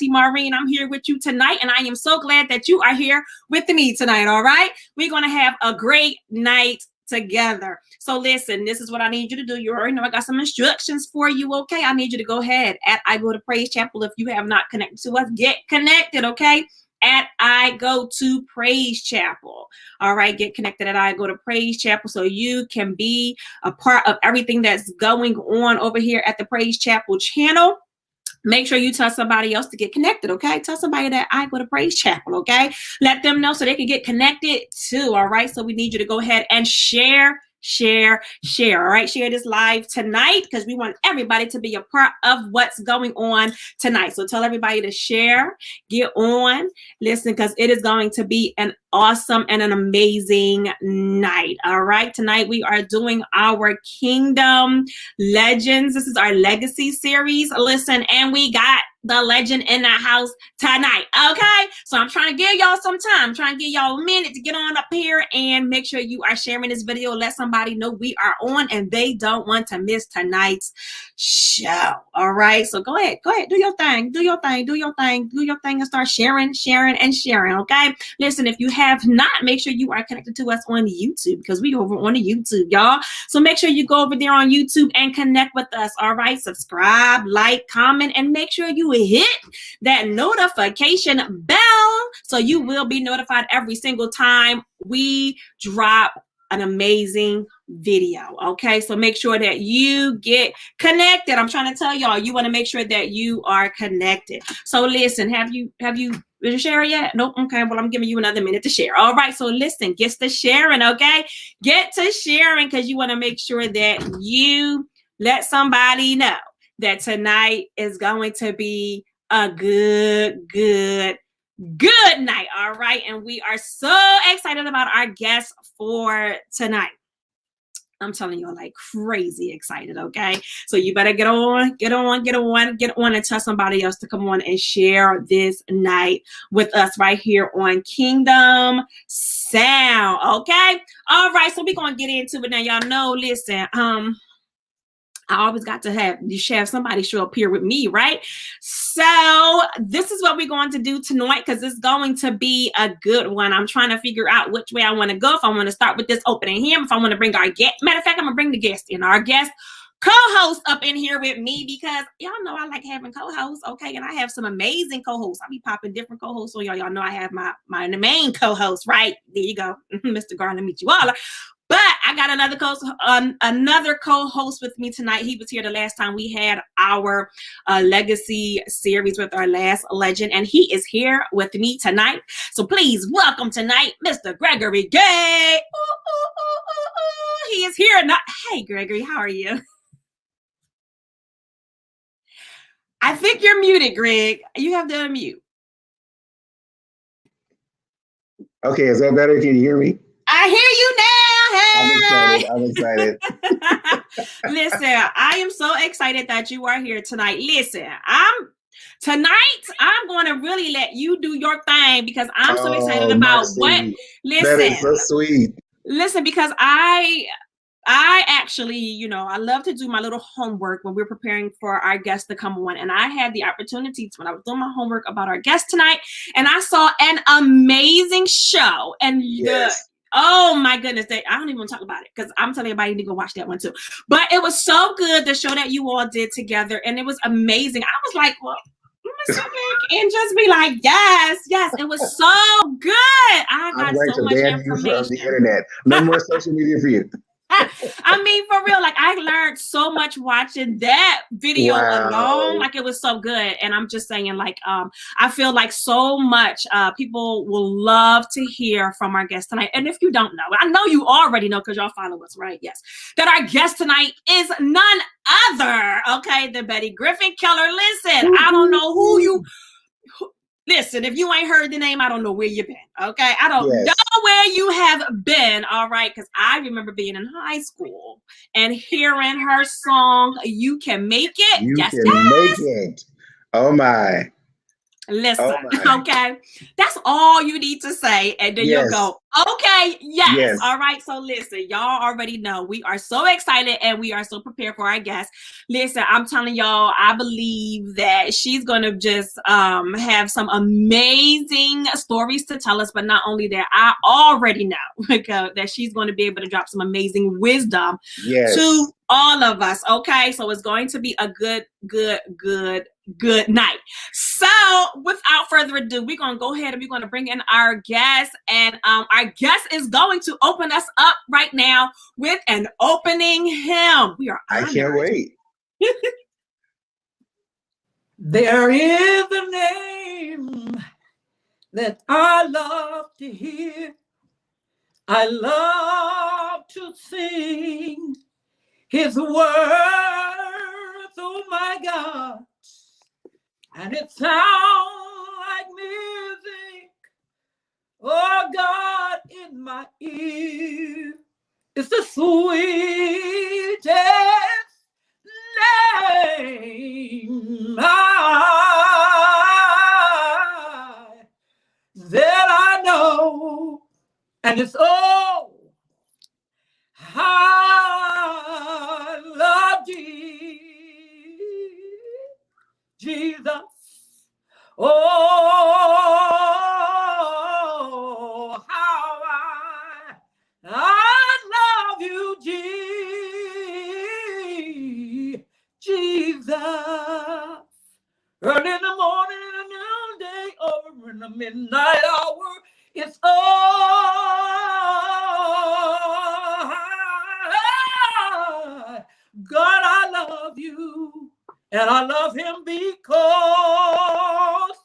Maureen. I'm here with you tonight, and I am so glad that you are here with me tonight, all right? We're going to have a great night together. So listen, this is what I need you to do. You already know I got some instructions for you, okay? I need you to go ahead at I Go to Praise Chapel. If you have not connected to us, get connected, okay? At I Go to Praise Chapel. All right, get connected at I Go to Praise Chapel so you can be a part of everything that's going on over here at the Praise Chapel channel. Make sure you tell somebody else to get connected, okay? Tell somebody that I Go to Praise Chapel, okay? Let them know so they can get connected too, all right? So we need you to go ahead and share, all right? Share this live tonight because we want everybody to be a part of what's going on tonight. So tell everybody to share, get on, listen, because it is going to be an awesome and an amazing night, all right? Tonight we are doing our Kingdom Legends. This is our legacy series. Listen, and we got the legend in the house tonight, okay? So I'm trying to give y'all some time. I'm trying to give y'all a minute to get on up here and make sure you are sharing this video. Let somebody know we are on and they don't want to miss tonight's show, all right? So go ahead, do your thing, and start sharing, okay? Listen, if you have not, make sure you are connected to us on YouTube because we over on the YouTube, y'all. So make sure you go over there on YouTube and connect with us, all right? Subscribe, like, comment, and make sure you hit that notification bell so you will be notified every single time we drop an amazing video, okay? So make sure that you get connected. I'm trying to tell y'all, you want to make sure that you are connected. So listen, have you did you share it yet? Nope. Okay, well, I'm giving you another minute to share. All right, so listen, get to sharing, okay? Get to sharing because you want to make sure that you let somebody know that tonight is going to be a good night, all right? And we are so excited about our guests for tonight. I'm telling you, like crazy excited, okay? So you better get on and tell somebody else to come on and share this night with us right here on Kingdom Sound, okay? All right, so we're going to get into it now. Y'all know, listen, I always got to have somebody show up here with me, right? So this is what we're going to do tonight because it's going to be a good one. I'm trying to figure out which way I want to go. If I want to start with this opening hymn, if I want to bring our guest. Matter of fact, I'm going to bring the guest in. Our guest co-host up in here with me because y'all know I like having co-hosts, okay? And I have some amazing co-hosts. I'll be popping different co-hosts on y'all. Y'all know I have my main co-host, right? There you go. Mr. Garner, meet you all. But I got another co-host with me tonight. He was here the last time we had our legacy series with our last legend, and he is here with me tonight. So please welcome tonight, Mr. Gregory Gay. Ooh, ooh, ooh, ooh, ooh. He is here. Hey, Gregory, how are you? I think you're muted, Greg. You have to unmute. Okay, is that better? Can you hear me? I hear you now. Hey. I'm excited. Listen, I am so excited that you are here tonight. Listen, I'm going to really let you do your thing because I'm so excited about what. Listen, that is so sweet. Listen, because I actually, I love to do my little homework when we're preparing for our guests to come on. And I had the opportunity when I was doing my homework about our guest tonight, and I saw an amazing show. And yes. Oh my goodness, I don't even want to talk about it because I'm telling everybody you need to go watch that one too. But it was so good, the show that you all did together, and it was amazing. I was like, well, I'm gonna sit back and just be like, yes, it was so good. I got so much information. From the internet. No more social media for you. I mean, for real, like I learned so much watching that video alone. Like it was so good. And I'm just saying, like, I feel like so much people will love to hear from our guest tonight. And if you don't know, I know you already know because y'all follow us, right? Yes. That our guest tonight is none other, okay, than Betty Griffin-Keller. Listen, I don't know who you... Listen, if you ain't heard the name, I don't know where you've been, okay? I don't know where you have been, all right? Because I remember being in high school and hearing her song, You Can Make It. You Can Make It. Oh, my. Listen, Oh my. okay? That's all you need to say. And then you'll Yes. go, okay, yes. Yes. All right. So listen, y'all already know we are so excited and we are so prepared for our guest. Listen, I'm telling y'all, I believe that she's gonna just have some amazing stories to tell us. But not only that, I already know that she's going to be able to drop some amazing wisdom Yes. to all of us. Okay. So it's going to be a good night. So without further ado, we're going to go ahead and we're going to bring in our guest. And our guest is going to open us up right now with an opening hymn. We are I can't honored. wait. There is a name that I love to hear. I love to sing his words, oh my God. And it sounds like music, oh God, in my ear. It's the sweetest name that I know. And it's how I love Jesus. Oh, how I love you, Jesus. Early in the morning, in the noonday, or in the midnight hour, it's God, I love you, and I love him because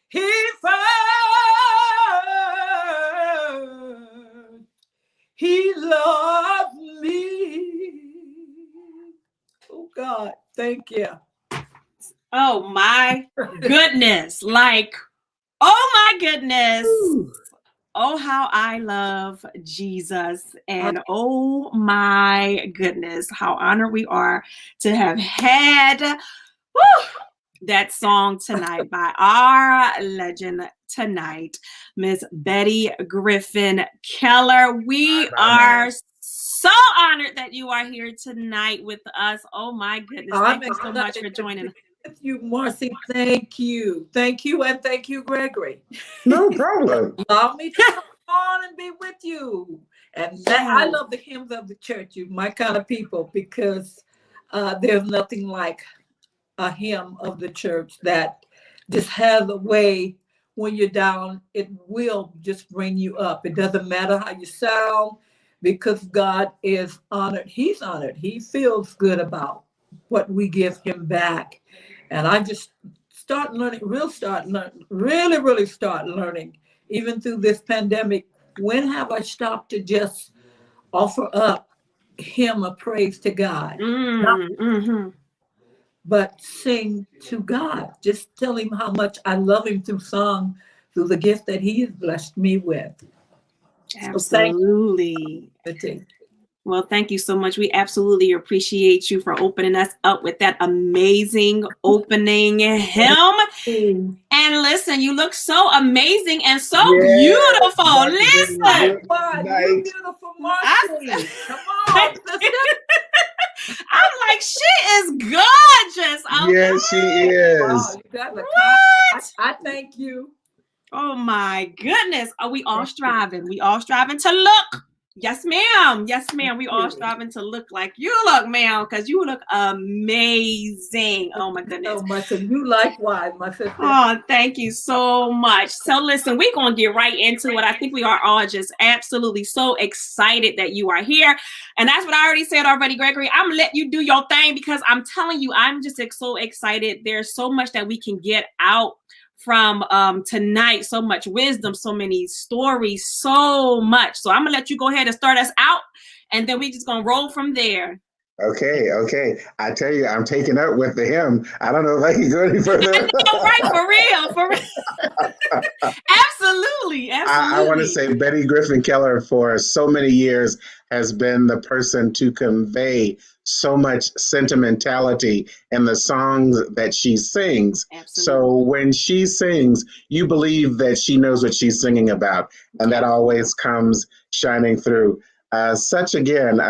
he first, he loved me. Oh God, thank you. Oh my goodness. Like, oh my goodness. Ooh. Oh, how I love Jesus. And oh my goodness, how honored we are to have had that song tonight by our legend tonight, Miss Betty Griffin-Keller. We are so honored that you are here tonight with us. Oh my goodness. Thank you so much for joining us. With you, Marcy. Thank you. Thank you. And thank you, Gregory. No problem. Allow me to come on and be with you. And that, I love the hymns of the church, you my kind of people, because there's nothing like a hymn of the church that just has a way when you're down, it will just bring you up. It doesn't matter how you sound, because God is honored. He's honored. He feels good about what we give him back. And I just start learning, really start learning, even through this pandemic. When have I stopped to just offer up him a praise to God? But sing to God. Just tell him how much I love him through song, through the gift that he has blessed me with. Absolutely. So well, thank you so much. We absolutely appreciate you for opening us up with that amazing opening hymn. And listen, you look so amazing and so beautiful. Listen. Wow, you beautiful, Marcy. Come on, I'm like, she is gorgeous. Okay? Yes, she is. Wow, you got the I thank you. Oh my goodness. Are we all striving? We all striving to look. Yes, ma'am. Yes, ma'am. We all striving to look like you look, ma'am, because you look amazing. Oh my goodness. So much, and you likewise, my sister. Oh, thank you so much. So listen, we're going to get right into it. I think we are all just absolutely so excited that you are here. And that's what I already said already, Gregory. I'm going to let you do your thing, because I'm telling you, I'm just so excited. There's so much that we can get out from tonight. So much wisdom, so many stories, so much. So I'm gonna let you go ahead and start us out, and then we just gonna roll from there. Okay. I tell you, I'm taking up with the hymn. I don't know if I can go any further. I know, right? For real. I want to Absolutely. say Betty Griffin-Keller for so many years has been the person to convey so much sentimentality in the songs that she sings. Absolutely. So when she sings, you believe that she knows what she's singing about, and that always comes shining through. Such again,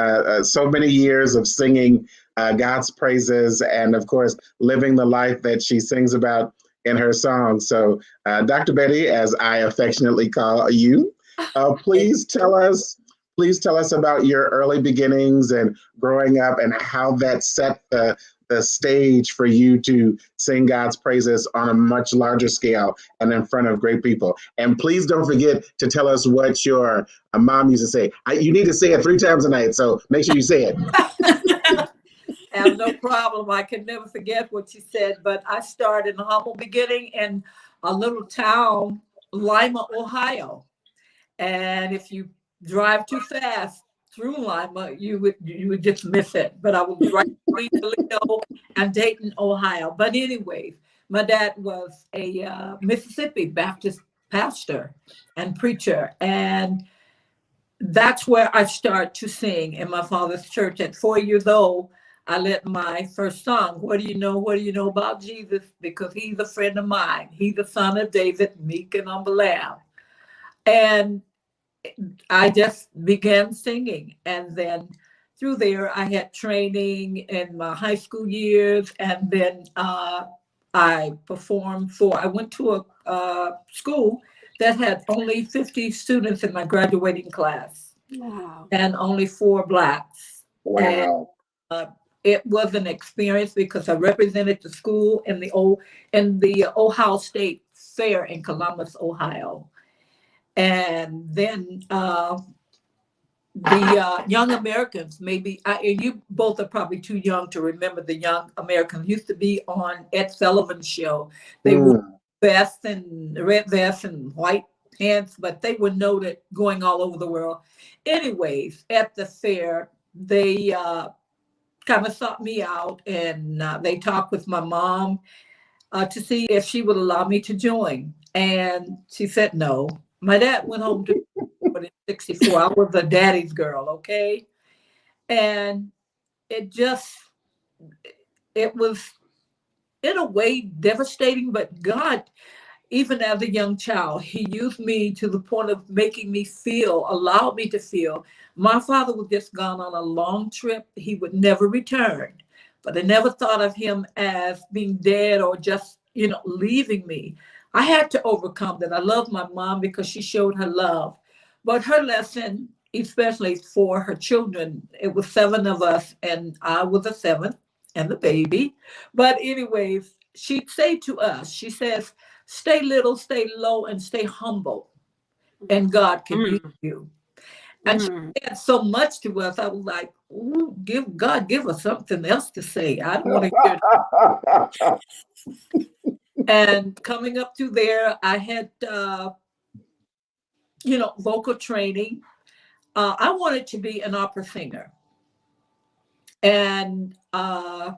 so many years of singing God's praises, and of course, living the life that she sings about in her songs. So Dr. Betty, as I affectionately call you, please tell us about your early beginnings and growing up and how that set the stage for you to sing God's praises on a much larger scale and in front of great people. And please don't forget to tell us what your mom used to say. You need to say it 3 times a night, so make sure you say it. Have no problem. I can never forget what you said, but I started in a humble beginning in a little town, Lima, Ohio. And if you drive too fast through Lima, you would just miss it. But I was right between Toledo and Dayton, Ohio. But anyways, my dad was a Mississippi Baptist pastor and preacher, and that's where I start to sing in my father's church. At 4 years old, I led my first song, What Do You Know? What Do You Know About Jesus? Because he's a friend of mine. He's the son of David, meek and humble lamb. And I just began singing. And then through there, I had training in my high school years. And then I I went to a school that had only 50 students in my graduating class. Wow. And only 4 Blacks. And Wow. it was an experience because I represented the school in the Ohio State Fair in Columbus, Ohio. And then the Young Americans, you both are probably too young to remember the Young Americans, used to be on Ed Sullivan's show. They wore vests and red vests and white pants, but they were noted going all over the world. Anyways, at the fair, they kind of sought me out, and they talked with my mom to see if she would allow me to join. And she said no. My dad went home to in 64. I was a daddy's girl, okay? And it just, it was in a way devastating, but God, even as a young child, he used me to the point of making me feel, allowed me to feel. My father was just gone on a long trip. He would never return, but I never thought of him as being dead or just, leaving me. I had to overcome that. I love my mom because she showed her love, but her lesson, especially for her children, it was 7 of us, and I was the 7th and the baby. But anyways, she'd say to us, she says, stay little, stay low, and stay humble, and God can use you. And she said so much to us. I was like, ooh, give us something else to say. I don't want to hear it. And coming up to there, I had, vocal training. I wanted to be an opera singer. And I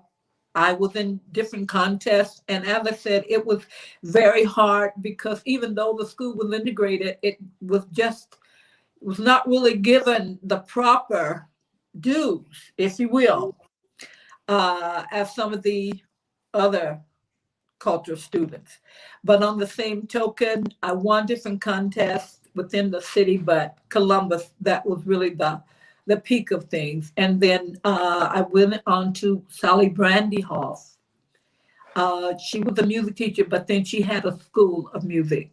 was in different contests. And as I said, it was very hard because even though the school was integrated, it was not really given the proper dues, if you will, as some of the other cultural students. But on the same token, I won different contests within the city, but Columbus, that was really the peak of things. And then I went on to Sally Brandyhoff. She was a music teacher, but then she had a school of music.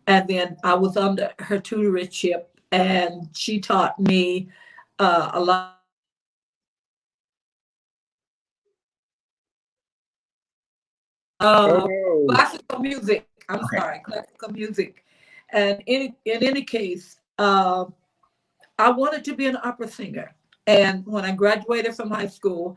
And then I was under her tutorship, and she taught me a lot. Classical music. I'm sorry, classical music. And in any case, I wanted to be an opera singer. And when I graduated from high school,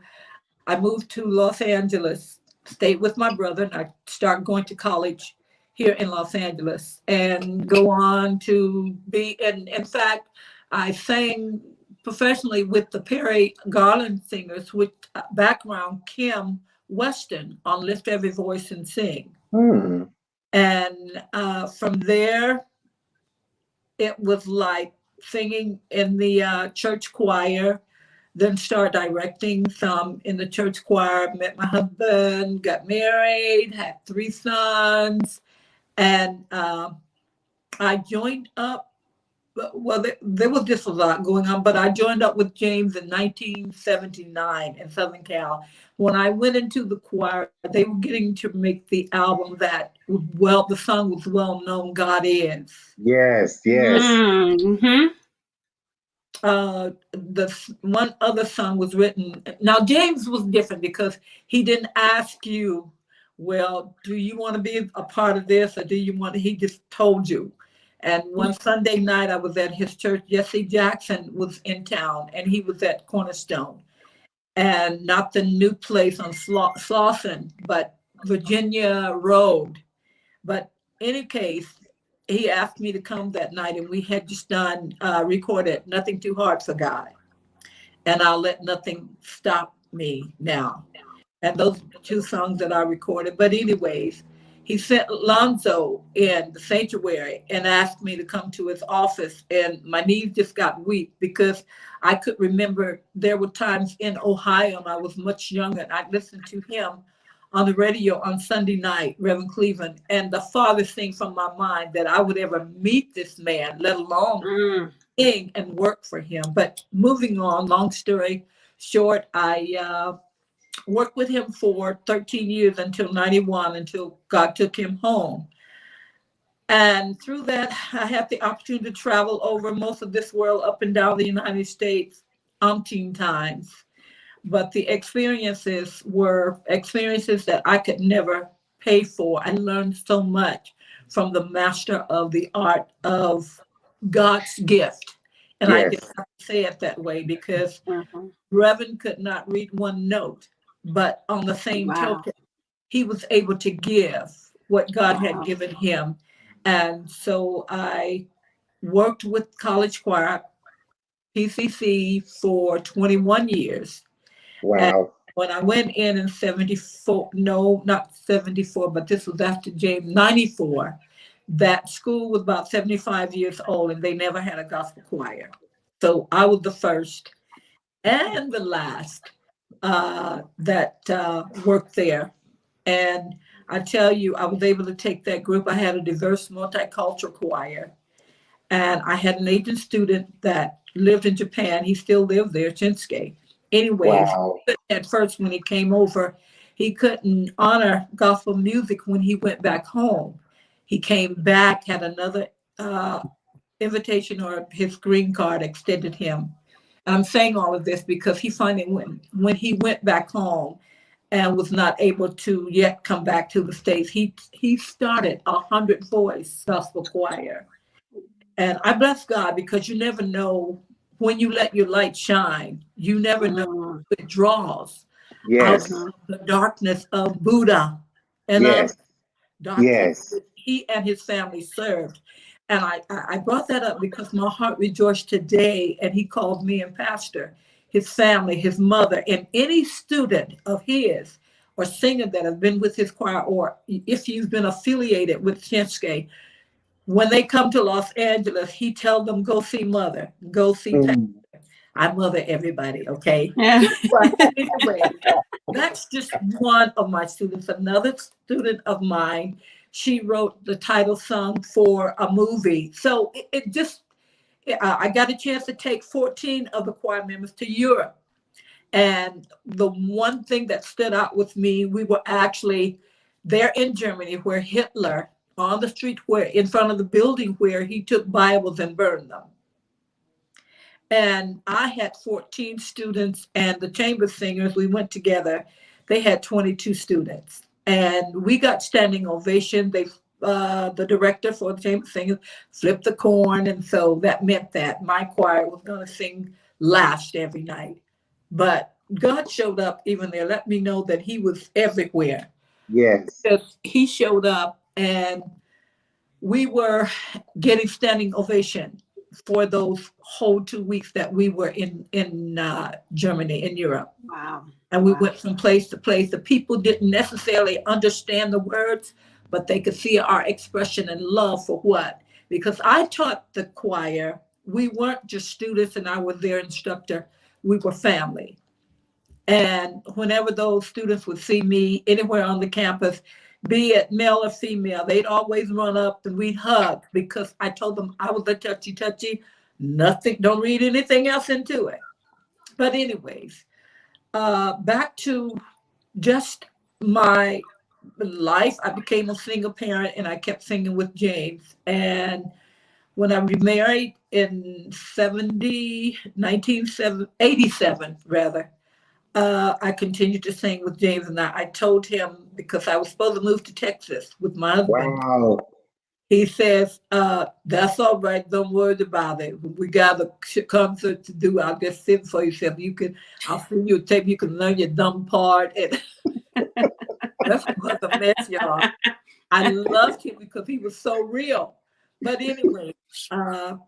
I moved to Los Angeles, stayed with my brother, and I started going to college here in Los Angeles and go on to be, and in fact, I sang professionally with the Perry Garland singers with background Kim Weston on Lift Every Voice and Sing. And from there, it was like singing in the church choir, then start directing some in the church choir. Met my husband, got married, had 3 sons, and I joined up. Well, there was just a lot going on, but I joined up with James in 1979 in Southern Cal. When I went into the choir, they were getting to make the album that was the song was well known, God Is. Yes, yes. Mm-hmm. The one other song was written. Now James was different because he didn't ask you, well, do you want to be a part of this, or do you want? He just told you. And one Sunday night, I was at his church. Jesse Jackson was in town, and he was at Cornerstone, and not the new place on Slauson, but Virginia Road. But in any case, he asked me to come that night, and we had just done recorded "Nothing Too Hard for God," and I'll let nothing stop me now. And those are the 2 songs that I recorded. But anyways, he sent Lonzo in the sanctuary and asked me to come to his office. And my knees just got weak because I could remember there were times in Ohio, and I was much younger, and I'd listen to him on the radio on Sunday night, Reverend Cleveland. And the farthest thing from my mind that I would ever meet this man, let alone sing and work for him. But moving on, long story short, I worked with him for 13 years until 91, until God took him home. And through that, I had the opportunity to travel over most of this world, up and down the United States, umpteen times. But the experiences were experiences that I could never pay for. I learned so much from the master of the art of God's gift. And I Yes. just have to say it that way because Reverend could not read one note, but on the same token, he was able to give what God had given him. And so I worked with College Choir, PCC, for 21 years. And Wow. when I went in 74, no, not 74, but this was after James, 94, that school was about 75 years old and they never had a gospel choir. So I was the first and the last that worked there. And I tell you, I was able to take that group. I had a diverse multicultural choir. And I had an Asian student that lived in Japan. He still lived there, Shinsuke. Anyways, Wow. at first when he came over, he couldn't honor gospel music when he went back home. He came back, had another invitation or his green card extended him. And I'm saying all of this because he finally when he went back home and was not able to yet come back to the States, he started 100-voice gospel choir. And I bless God because you never know when you let your light shine, you never know who it draws out Yes. of the darkness of Buddha and Yes. darkness Yes. he and his family served. And I brought that up because my heart rejoiced today. And he called me and pastor, his family, his mother, and any student of his or singer that have been with his choir, or if you've been affiliated with Shinsuke, when they come to Los Angeles, he tells them, go see mother, go see pastor. I mother everybody, okay? But anyway, that's just one of my students. Another student of mine, she wrote the title song for a movie. So I got a chance to take 14 of the choir members to Europe. And the one thing that stood out with me, we were actually there in Germany where Hitler, on the street where in front of the building where he took Bibles and burned them. And I had 14 students, and the chamber singers, we went together. They had 22 students, and we got standing ovation. The director for the chamber singers flipped the corn, and so that meant that my choir was going to sing last every night. But God showed up even there, let me know that he was everywhere. Yes. Because he showed up, and we were getting standing ovation for those whole 2 weeks that we were in Germany, in Europe. Wow. And we went from place to place. The people didn't necessarily understand the words, but they could see our expression and love for what? because I taught the choir. We weren't just students and I was their instructor. We were family. And whenever those students would see me anywhere on the campus, be it male or female, they'd always run up and we'd hug because I told them I was a touchy, nothing, don't read anything else into it. But anyways, back to just my life. I became a single parent and I kept singing with James. And when I remarried in 1987, rather, I continued to sing with James, and I told him, because I was supposed to move to Texas with my husband. Wow. He says, that's all right, don't worry about it. We got a concert to do. I'll just sing for you. I'll send you a tape, you can learn your dumb part. And that was a mess, y'all. I loved him because he was so real. But anyway,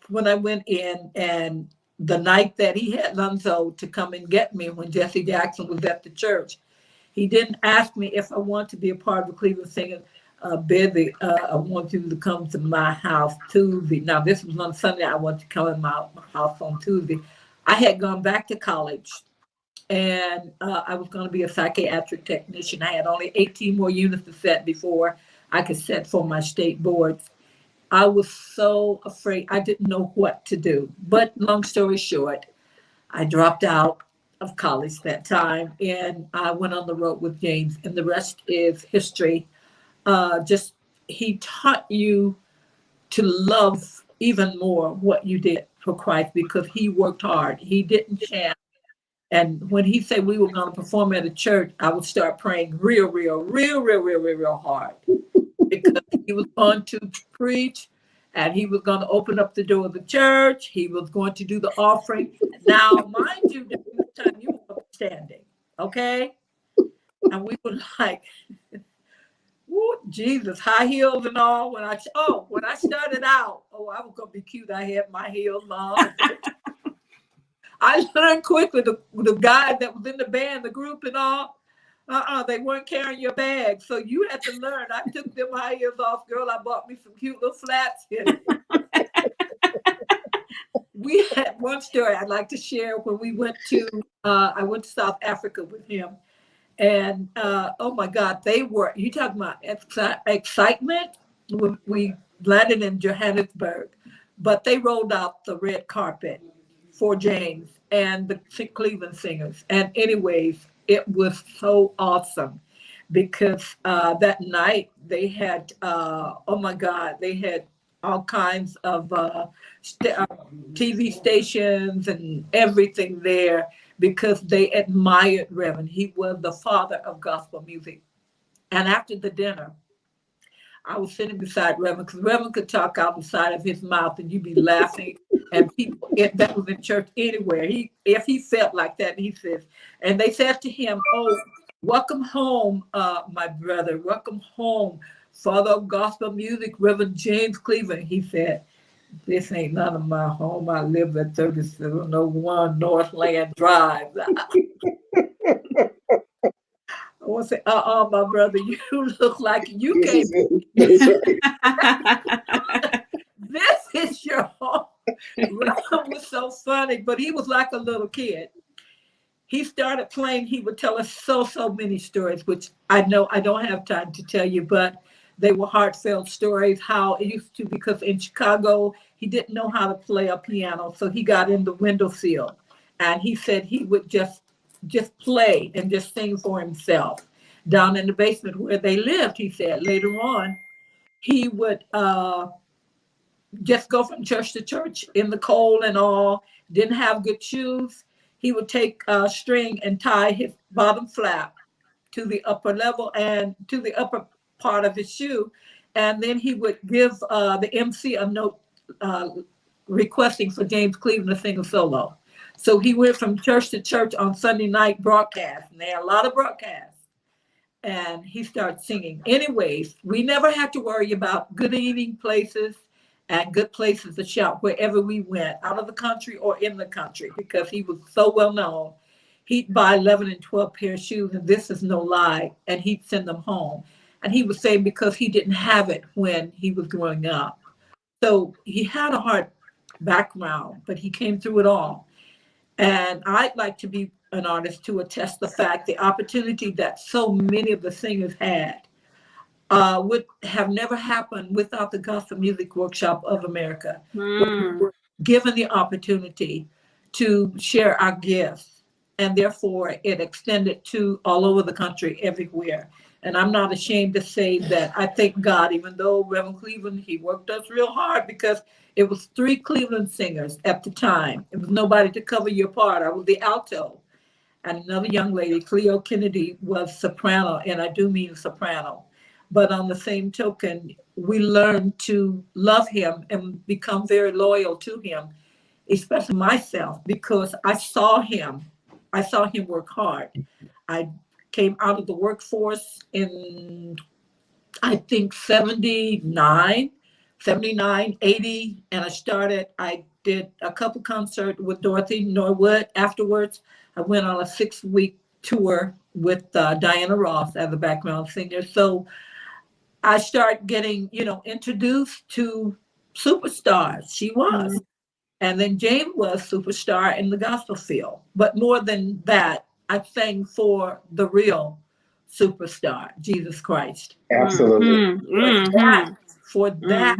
when I went in, and the night that he had Lonzo to come and get me when Jesse Jackson was at the church, he didn't ask me if I wanted to be a part of the Cleveland Singers. Baby, I want you to come to my house Tuesday. Now, this was on Sunday. I want to come in my house on Tuesday. I had gone back to college, and I was going to be a psychiatric technician. I had only 18 more units to set before I could set for my state boards. I was so afraid. I didn't know what to do. But long story short, I dropped out of college that time, and I went on the road with James, and the rest is history. He taught you to love even more what you did for Christ, because he worked hard. He didn't chant. And when he said we were going to perform at a church, I would start praying real hard, because he was going to preach, and he was going to open up the door of the church. He was going to do the offering. Now, mind you, during this time you were standing, okay? And we were like, "Ooh, Jesus, high heels and all." When I started out, I was gonna be cute. I had my heels on. I learned quickly, the guy that was in the band, the group and all, they weren't carrying your bag. So you had to learn. I took them high heels off, girl. I bought me some cute little flats. We had one story I'd like to share when we went to, I went to South Africa with him. And oh my God, you talking about excitement? We landed in Johannesburg, but they rolled out the red carpet for James and the Cleveland Singers. And anyways, it was so awesome, because that night they had, oh my God, they had all kinds of TV stations and everything there, because they admired Reverend. He was the father of gospel music. And after the dinner, I was sitting beside Reverend, because Reverend could talk out the side of his mouth and you'd be laughing. And people that was in church anywhere, if he felt like that, he says, and they said to him, "Oh, welcome home, my brother. Welcome home, father of gospel music, Reverend James Cleveland." He said, "This ain't none of my home. I live at 3701 Northland Drive." I want to say, my brother, you look like you came. This is your home. Ron was so funny, but he was like a little kid. He started playing. He would tell us so many stories, which I know I don't have time to tell you, but they were heartfelt stories. How it used to, because in Chicago, he didn't know how to play a piano, so he got in the windowsill, and he said he would just play and just sing for himself down in the basement where they lived. He said later on, he would just go from church to church in the cold and all, didn't have good shoes. He would take a string and tie his bottom flap to the upper level and to the upper part of his shoe. And then he would give the MC a note requesting for James Cleveland to sing a solo. So he went from church to church on Sunday night broadcasts, and there are a lot of broadcasts. And he started singing. Anyways, we never had to worry about good eating places and good places to shop wherever we went, out of the country or in the country, because he was so well known. He'd buy 11 and 12 pair of shoes, and this is no lie, and he'd send them home. And he was saying because he didn't have it when he was growing up. So he had a hard background, but he came through it all. And I'd like to be an artist to attest the fact, the opportunity that so many of the singers had would have never happened without the Gospel Music Workshop of America. We were given the opportunity to share our gifts, and therefore it extended to all over the country, everywhere. And I'm not ashamed to say that I thank God, even though Reverend Cleveland, he worked us real hard because it was 3 Cleveland singers at the time. It was nobody to cover your part. I was the alto. And another young lady, Cleo Kennedy, was soprano, and I do mean soprano. But on the same token, we learned to love him and become very loyal to him, especially myself, because I saw him work hard. I came out of the workforce in, I think, 79, 80. And I did a couple concerts with Dorothy Norwood. Afterwards, I went on a 6-week tour with Diana Ross as a background singer. So I started getting, introduced to superstars. She was. And then James was superstar in the gospel field. But more than that, I sang for the real superstar, Jesus Christ. Absolutely. For that,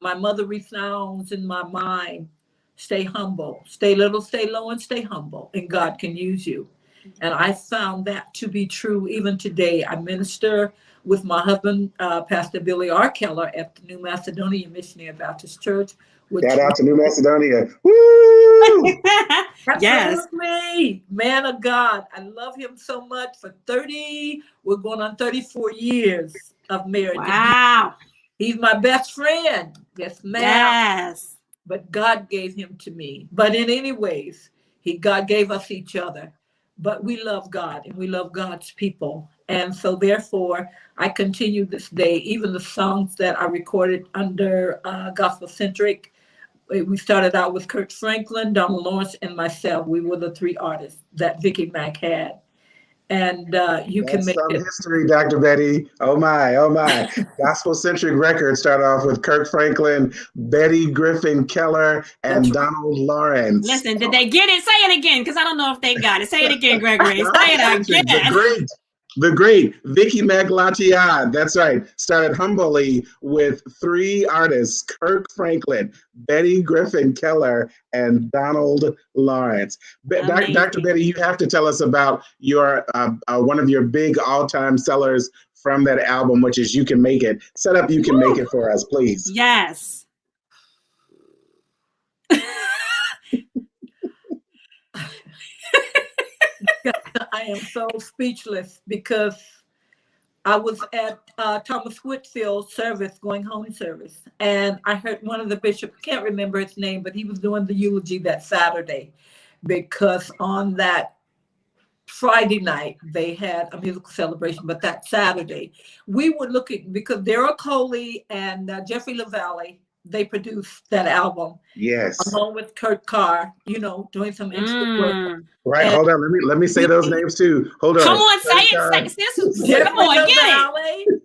my mother resounds in my mind. Stay humble, stay little, stay low, and stay humble, and God can use you. And I found that to be true even today. I minister with my husband, Pastor Billy R. Keller, at the New Macedonia Missionary Baptist Church. Shout out to New Macedonia. Woo! Yes. Absolutely. Man of God. I love him so much. For we're going on 34 years of marriage. Wow. He's my best friend. Yes, ma'am. Yes. But God gave him to me. But in any ways, God gave us each other. But we love God and we love God's people. And so therefore, I continue this day, even the songs that I recorded under Gospel Centric. We started out with Kirk Franklin, Donald Lawrence, and myself. We were the 3 artists that Vicky Mack had. And can make some history, Dr. Betty. Oh my, oh my. Gospel-centric records start off with Kirk Franklin, Betty Griffin-Keller, and Donald Lawrence. Listen, did they get it? Say it again, because I don't know if they got it. Say it again, Gregory. Say it again. The great Vicky Mack Latiad. That's right. Started humbly with 3 artists: Kirk Franklin, Betty Griffin-Keller, and Donald Lawrence. Dr. Betty, you have to tell us about your one of your big all-time sellers from that album, which is "You Can Make It." Set up "You Can Make It" for us, please. Yes. I am so speechless because I was at Thomas Whitfield's service, going home service, and I heard one of the bishops, can't remember his name, but he was doing the eulogy that Saturday, because on that Friday night they had a musical celebration, but that Saturday we were looking, because Daryl Coley and Jeffrey LaValle, they produced that album. Yes. Along with Kurt Carr, doing some instrument work. Right. Hold on. Let me say those names too. Hold on. Come on, say it. Come on, get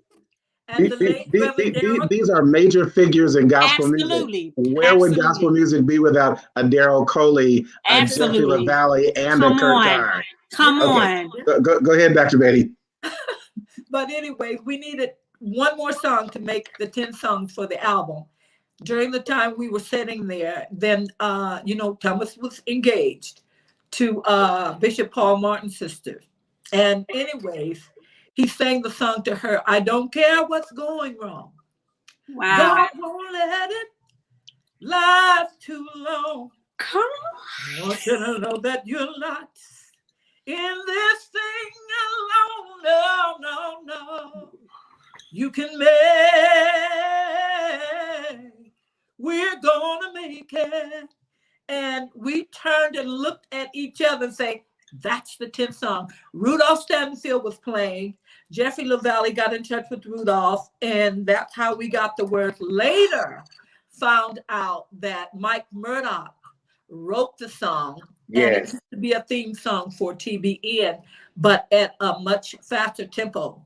it. These are major figures in gospel music. Where would gospel music be without a Daryl Coley, a Jeffrey LaValle, and a Kurt Carr? Come on. Go ahead, Dr. Betty. But anyway, we needed one more song to make the 10 songs for the album. During the time we were sitting there, then, Thomas was engaged to Bishop Paul Martin's sister. And anyways, he sang the song to her, "I don't care what's going wrong. Wow. God won't let it last too long. Come on. I want you to know that you're not in this thing alone. No. You can make, we're gonna make it." And we turned and looked at each other and say, that's the 10th song. Rudolph Stanfield was playing. Jeffrey LaValle got in touch with Rudolph, and that's how we got the words. Later, found out that Mike Murdoch wrote the song. Yes. And it used to be a theme song for TBN, but at a much faster tempo.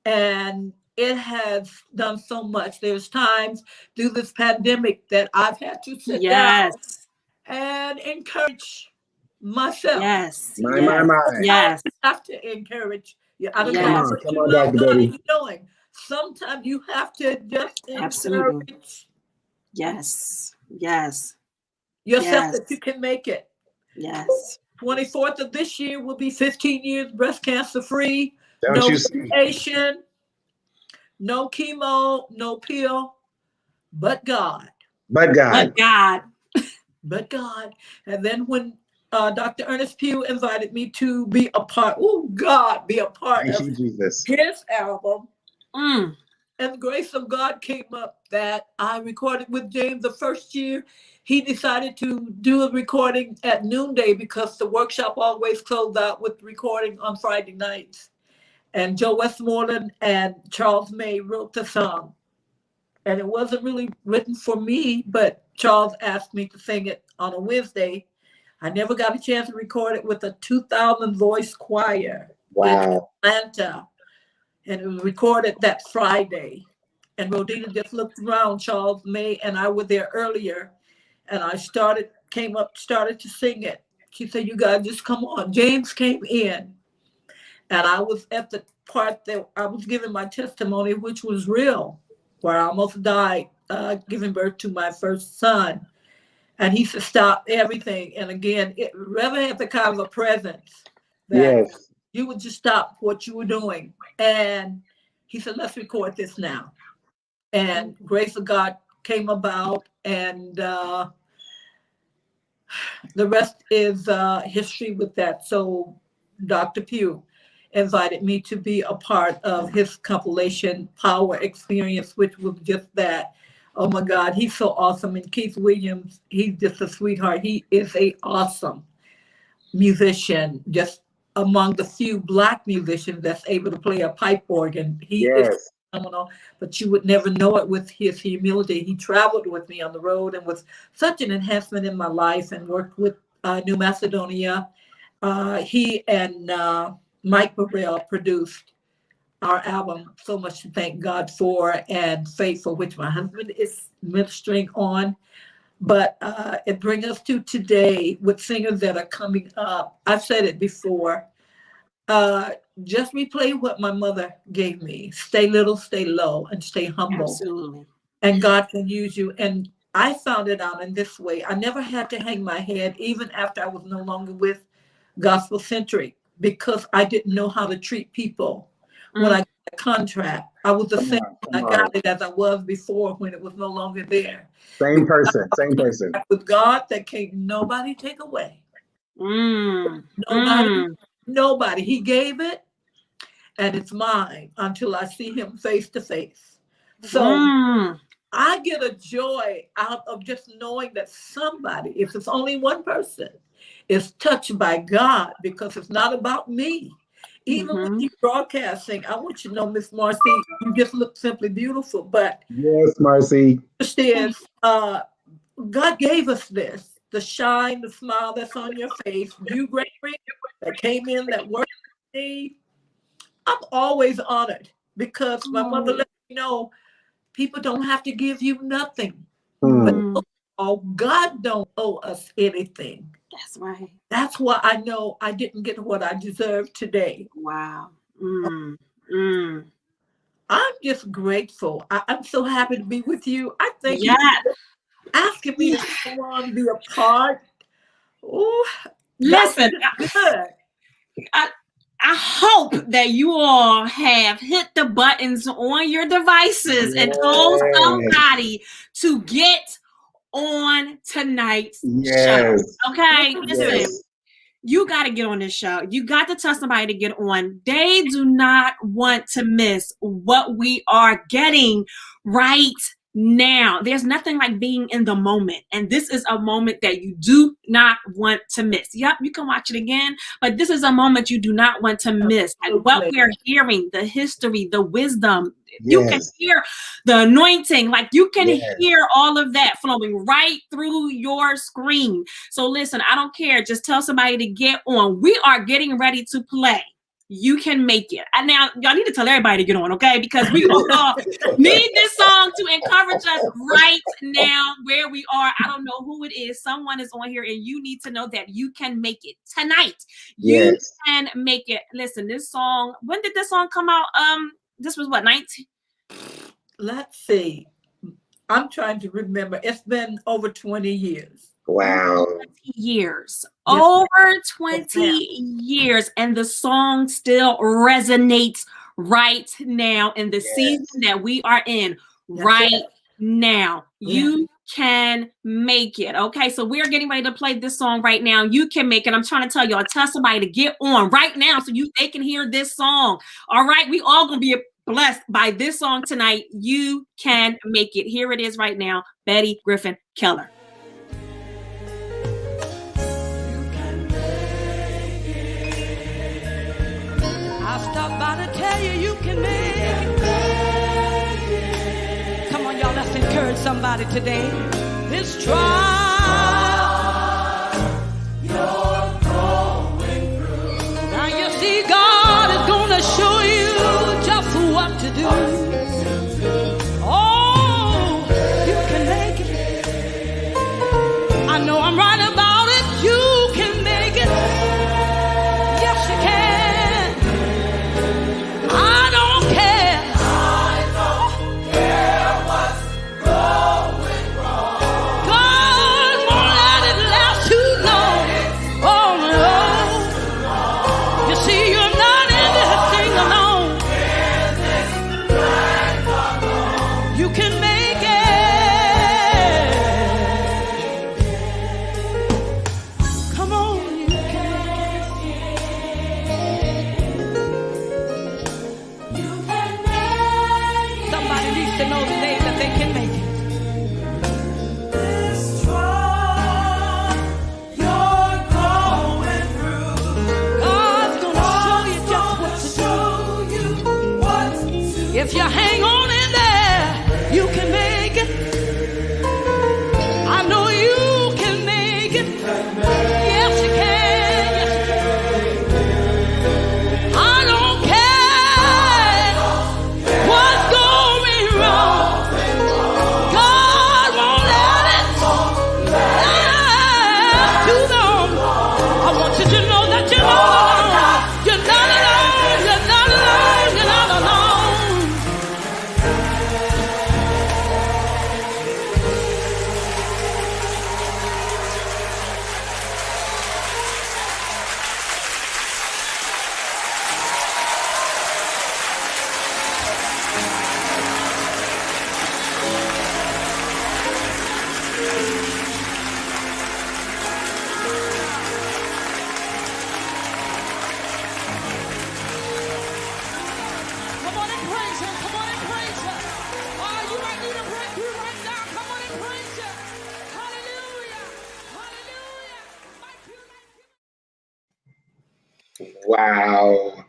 And it has done so much. There's times through this pandemic that I've had to sit down Yes. and encourage myself. Yes. My, Yes. my. Sometimes Yes. you have to encourage you. I don't care how Yes. much Come you on, love Dr. God and Betty. you knowing. Sometimes you have to just Absolutely. encourage Yes. Yes. yourself Yes. that you can make it. Yes. 24th of this year will be 15 years breast cancer free. Don't No you see? radiation, no chemo, no pill, but God. But God. But God. But God. And then when Dr. Ernest Pugh invited me to be a part, oh God, be a part Thank of you, Jesus. his album, Mm. and the grace of God came up that I recorded with James the first year. He decided to do a recording at noonday because the workshop always closed out with recording on Friday nights. And Joe Westmoreland and Charles May wrote the song. And it wasn't really written for me, but Charles asked me to sing it on a Wednesday. I never got a chance to record it with a 2,000 voice choir in Wow. Atlanta. And it was recorded that Friday. And Rodina just looked around. Charles May and I were there earlier. And I started to sing it. She said, "You guys just come on." James came in. And I was at the part that I was giving my testimony, which was real, where I almost died giving birth to my first son. And he said, "Stop everything." And again, it rather had the kind of a presence that Yes. you would just stop what you were doing. And he said, "Let's record this now." And Grace of God came about, and the rest is history with that. So Dr. Pugh invited me to be a part of his compilation Power Experience, which was just that. Oh my God, he's so awesome. And Keith Williams, he's just a sweetheart. He is a awesome musician, just among the few Black musicians that's able to play a pipe organ. He is Yes. phenomenal, but you would never know it with his humility. He traveled with me on the road and was such an enhancement in my life, and worked with New Macedonia. He and Mike Burrell produced our album, So Much to Thank God For, and Faithful, which my husband is ministering on. But it brings us to today with singers that are coming up. I've said it before. Uh, just replay what my mother gave me. Stay little, stay low, and stay humble. Absolutely. And God can use you. And I found it out in this way. I never had to hang my head, even after I was no longer with Gospel Centric, because I didn't know how to treat people when I got a contract. I was the same when I got it as I was before when it was no longer there. Same person. Same person. With God, that can't nobody take away. Mm. Nobody, Mm. nobody. He gave it, and it's mine until I see him face to face. So Mm. I get a joy out of just knowing that somebody, if it's only one person, is touched by God, because it's not about me. Even with you broadcasting, I want you to know, Miss Marcy, you just look simply beautiful. But Yes, Marcy. is God gave us this, the shine, the smile that's on your face. You, Gregory, that came in, that worked with me. I'm always honored because my mother let me know people don't have to give you nothing. Mm. Oh, God don't owe us anything. That's right. That's why I know I didn't get what I deserve today. Wow. Mm. Mm. I'm just grateful. I'm so happy to be with you. I thank you Yeah. for asking me to come on and be a part. Oh, Listen, good. I hope that you all have hit the buttons on your devices and told somebody to get on tonight's show. Okay, listen. Yes. You got to get on this show. You got to tell somebody to get on. They do not want to miss what we are getting right now. There's nothing like being in the moment. And this is a moment that you do not want to miss. Yep, you can watch it again, but this is a moment you do not want to miss. And what we are hearing, the history, the wisdom, you can hear the anointing, like you can hear all of that flowing right through your screen. So listen, I don't care. Just tell somebody to get on. We are getting ready to play You Can Make It. And now y'all need to tell everybody to get on, okay? Because we all need this song to encourage us right now where we are. I don't know who it is. Someone is on here, and you need to know that you can make it tonight. You can make it. Listen, this song, when did this song come out? This was what, 19? Let's see. I'm trying to remember. It's been over 20 years. Wow. 20 years. Yes, over 20 years. And the song still resonates right now in the season that we are in right now. You can make it. Okay, so we're getting ready to play this song right now. You can make it. I'm trying to tell y'all, tell somebody to get on right now so they can hear this song. All right, we all gonna be blessed by this song tonight. You Can Make It. Here it is right now. Betty Griffin-Keller. I stopped by to tell you you can make it. Come on, y'all, let's encourage somebody today. This trial you're going through. Now you see, God is gonna show you just what to do. Oh, you can make it. I know I'm right about it. You can make it. Yes, you can. I don't care what's going wrong. God won't let it last too long. Oh no. You see, you're not in this thing alone. You can make it. Come on, you can make it. Somebody needs to know today that they can make it. This trial you're going through, God's gonna show you what to do. If you hang on in there, you can make it. I know you can make it. Yes, you can. Yes, you can. I don't care what's going wrong. God won't let it last too long. I want you to know that you're not alone. You're not alone. You're not alone. You're not alone. Come on and praise Him. Come on and praise Him. Oh, you might need a breakthrough right now. Come on and praise Him. Hallelujah. Hallelujah. Wow.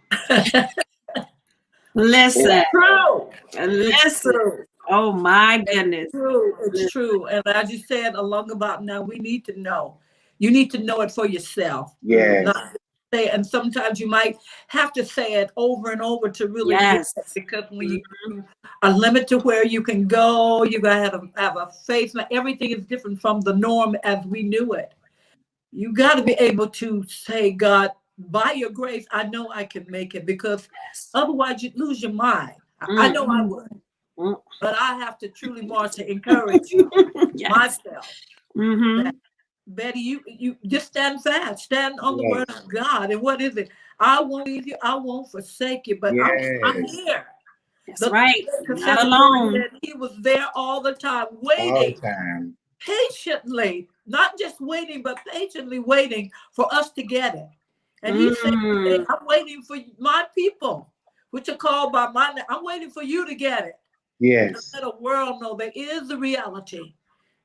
Listen. True. Listen. True. Oh my goodness. True. It's true. And as you said along about now, we need to know. You need to know it for yourself. Yes. Not say, and sometimes you might have to say it over and over to really Yes. get it, because when you are limited to where you can go, you gotta have a faith. Now, everything is different from the norm as we knew it. You got to be able to say, God, by your grace, I know I can make it, because otherwise you'd lose your mind. I know I would. But I have to truly, Marcia, encourage myself. That, Betty, you just stand fast. Stand on the word of God. And what is it? I won't leave you. I won't forsake you. But I'm here. That's right. Not alone. He was there all the time, waiting. Patiently, not just waiting, but patiently waiting for us to get it. And he said, hey, I'm waiting for my people, which are called by my name. I'm waiting for you to get it. Yes. To let the world know there is a reality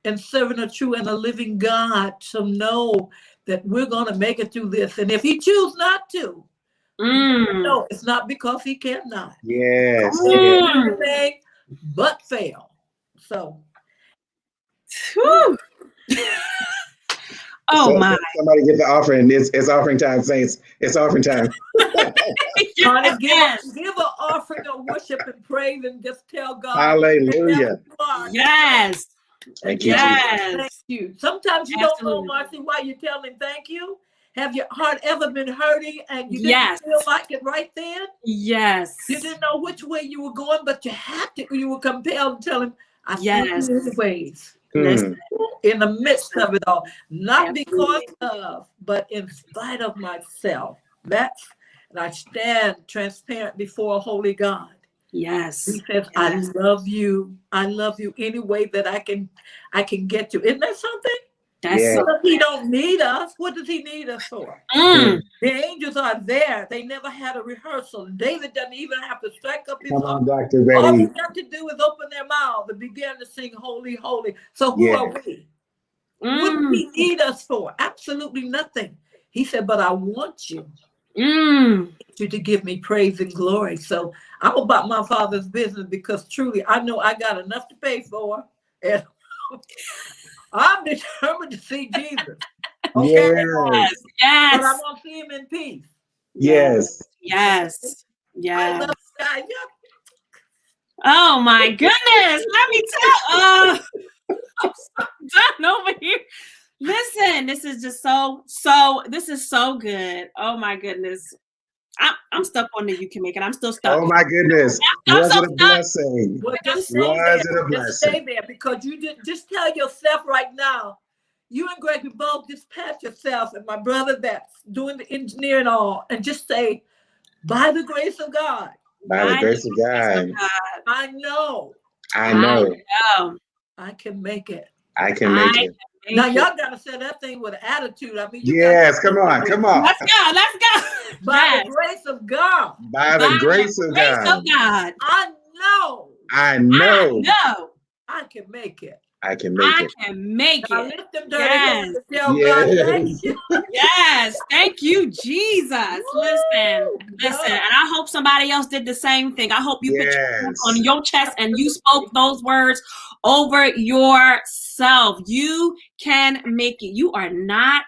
in serving a true and a living God. So know that we're going to make it through this. And if he chooses not to, no, it's not because he cannot. Yes. Anything but fail. So. Oh my. Somebody get the offering. It's offering time, saints. It's offering time. Honey, Yes. give an offering of worship and praise and just tell God. Hallelujah. Yes. Thank you, Jesus. Yes. Thank you. Sometimes you Absolutely. don't know, Marcy, why you tell him thank you. Have your heart ever been hurting and you didn't Yes. feel like it right then? Yes. You didn't know which way you were going, but you had to. You were compelled to tell him, I Yes. thank you anyways. Listen. In the midst of it all, not Absolutely. because of, but in spite of myself. And I stand transparent before a holy God. Yes. He says, Yes. I love you. I love you any way that I can get you. Isn't that something? That's Yeah. so. But he don't need us. What does he need us for? Mm. The angels are there. They never had a rehearsal. David doesn't even have to strike up his Come heart. on, Dr. All Betty. they got to do is open their mouth and begin to sing holy, holy. So who Yeah. are we? What does he need us for? Absolutely nothing. He said, but I want you to give me praise and glory. So I'm about my Father's business because truly I know I got enough to pay for. And I'm determined to see Jesus. Okay? Yes. Yes. But I'm going to see him in peace. Yes. Yes. I Yes. love you guys. Oh my goodness. Let me tell. I'm so done over here. Listen, this is just this is so good. Oh my goodness. I'm stuck on the you can make it. I'm still stuck. Oh my goodness. I'm Was so it a stuck. blessing? Well, just stay Was there. it a Just stay blessing? there because you just tell yourself right now, you and Greg, we both just pat yourself and my brother that's doing the engineering all, and just say, by the grace of God. By the grace of God. I know. I know. I can make it. I can make it. Now y'all gotta say that thing with attitude. I mean, you Yes, come on, come on. Let's go. Let's go. By the grace of God. By the grace of God. I know. I know. I can make it. I can make it. I can make Now it. lift them dirty hands and tell God, thank you. Yes, thank you, Jesus. Listen, and I hope somebody else did the same thing. I hope you put your hand on your chest and you spoke those words over yourself. You can make it. You are not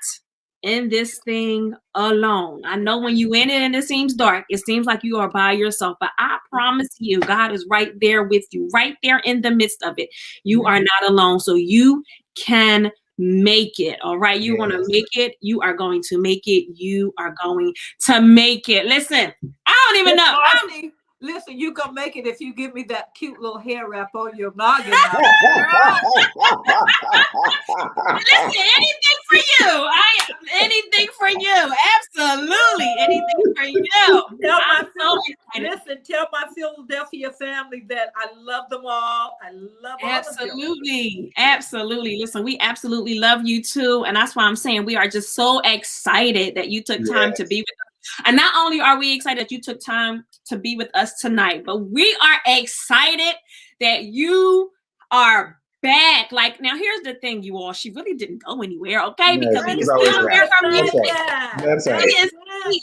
in this thing alone. I know when you in it and it seems dark, it seems like you are by yourself, but I promise you, God is right there with you, right there in the midst of it. You are not alone. So you can make it. All right. You want to make it. You are going to make it. You are going to make it. Listen, I don't even know. Listen, you can make it if you give me that cute little hair wrap on your noggin. Listen, anything for you. Anything for you. Absolutely. Anything for you. Tell my Philadelphia family that I love them all. I love all of them. Absolutely. Listen, we absolutely love you too. And that's why I'm saying we are just so excited that you took time to be with us. And not only are we excited that you took time to be with us tonight, but we are excited that you are back. Like, now here's the thing, you all. She really didn't go anywhere, okay? Because we can still hear her music. That's right.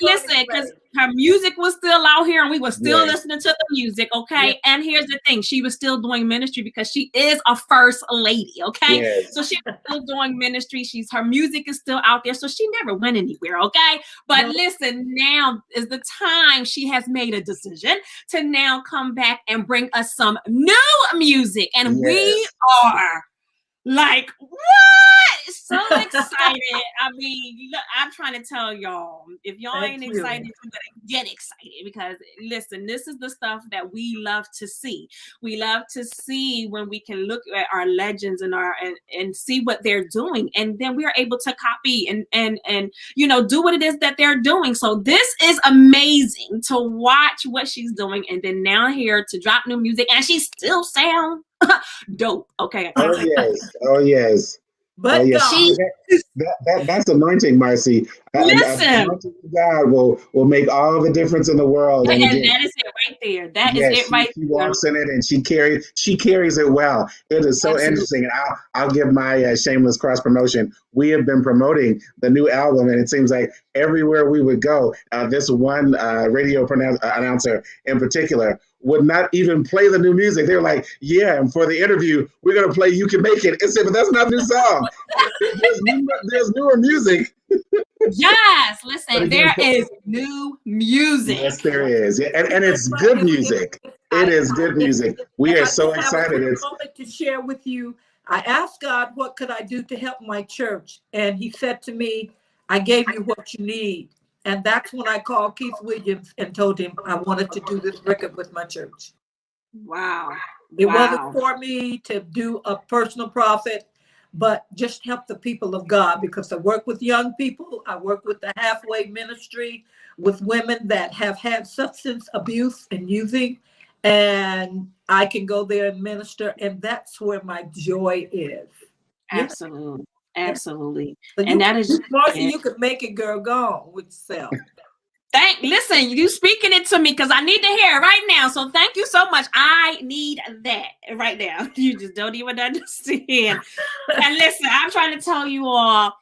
Listen, because her music was still out here and we were still listening to the music, okay? And here's the thing, she was still doing ministry because she is a first lady, okay? So she was still doing ministry. Her music is still out there, so she never went anywhere, okay? But listen, now is the time she has made a decision to now come back and bring us some new music. And we are like, what? So excited. I mean, look, I'm trying to tell y'all, if y'all ain't excited, you better get excited because listen, this is the stuff that we love to see. We love to see when we can look at our legends and see what they're doing, and then we are able to copy and you know, do what it is that they're doing. So this is amazing to watch what she's doing, and then now here to drop new music, and she still sound dope. Okay. Oh yes. But that's anointing, Marcy. Listen, anointing to God will make all the difference in the world. And that is it right there. That is Yes, it right she there. walks in it and she carries it well. It is so Absolutely. interesting. And I'll give my shameless cross promotion. We have been promoting the new album, and it seems like everywhere we would go, this one radio announcer in particular would not even play the new music. They were like, "Yeah, and for the interview, we're going to play You Can Make It." It said, "But that's not a new song. There's newer music." Yes, But listen, again, there is new music. yes, there is. Yeah, and it's good music. It is good music. We And are I so just have a excited. quick It's moment to share with you. I asked God, what could I do to help my church? And he said to me, I gave you what you need. And that's when I called Keith Williams and told him I wanted to do this record with my church. Wow. It wasn't Wow. for me to do a personal profit, but just help the people of God, because I work with young people. I work with the halfway ministry with women that have had substance abuse and using, and I can go there and minister, and that's where my joy is. Yeah. Absolutely. Absolutely. So And that is Marcia, it. you could make it, girl, go on with yourself. Listen, you speaking it to me because I need to hear it right now. So thank you so much. I need that right now. You just don't even understand. And listen, I'm trying to tell you all,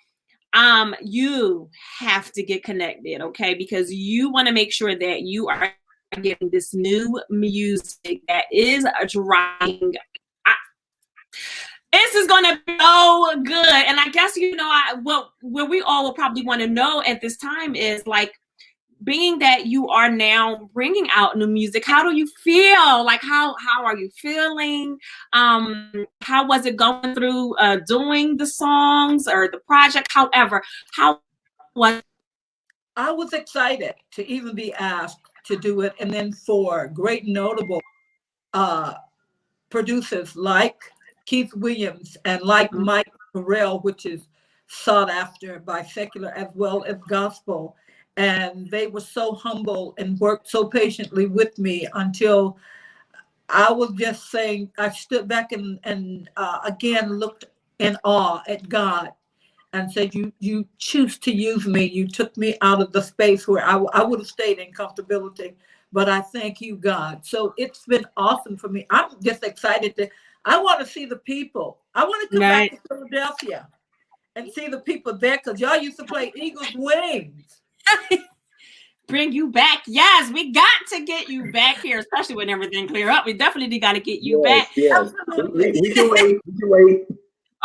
you have to get connected, okay? Because you want to make sure that you are getting this new music that is driving. This is gonna be so good. And I guess what we all will probably want to know at this time is, like, being that you are now bringing out new music, how do you feel? Like, how are you feeling? How was it going through doing the songs or the project? However, how was? I was excited to even be asked to do it, and then for great notable producers like Keith Williams and like Mike Burrell, which is sought after by secular as well as gospel. And they were so humble and worked so patiently with me until I was just saying, I stood back and again looked in awe at God and said, you choose to use me. You took me out of the space where I would have stayed in comfortability, but I thank you, God. So it's been awesome for me. I'm just excited I want to see the people. I want to come back to Philadelphia and see the people there, because y'all used to play Eagles Wings. Bring you back. Yes, we got to get you back here, especially when everything clear up. We definitely got to get you back. Yes. We can wait. We can wait.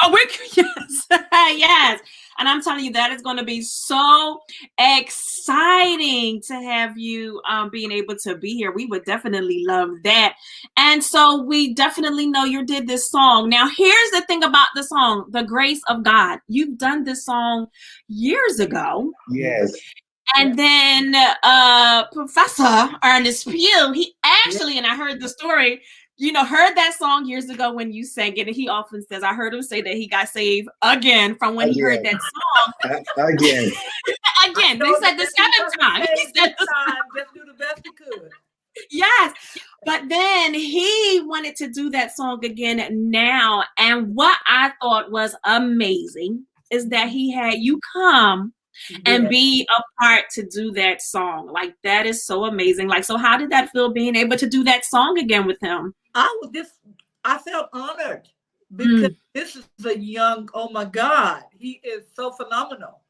Oh, yes. Yes. And I'm telling you, that is going to be so exciting to have you being able to be here. We would definitely love that. And so we definitely know you did this song. Now, here's the thing about the song, The Grace of God. You've done this song years ago. Yes. And then Professor Ernest Pugh, he actually, and I heard the story, heard that song years ago when you sang it. And he often says, I heard him say that he got saved again from when he heard that song. Again. Again. He said the seventh time. He said just do the best he could. Yes. But then he wanted to do that song again now. And what I thought was amazing is that he had you come and be a part to do that song. Like, that is so amazing. Like, so how did that feel, being able to do that song again with him? I felt honored, because this is a young, oh my God, he is so phenomenal.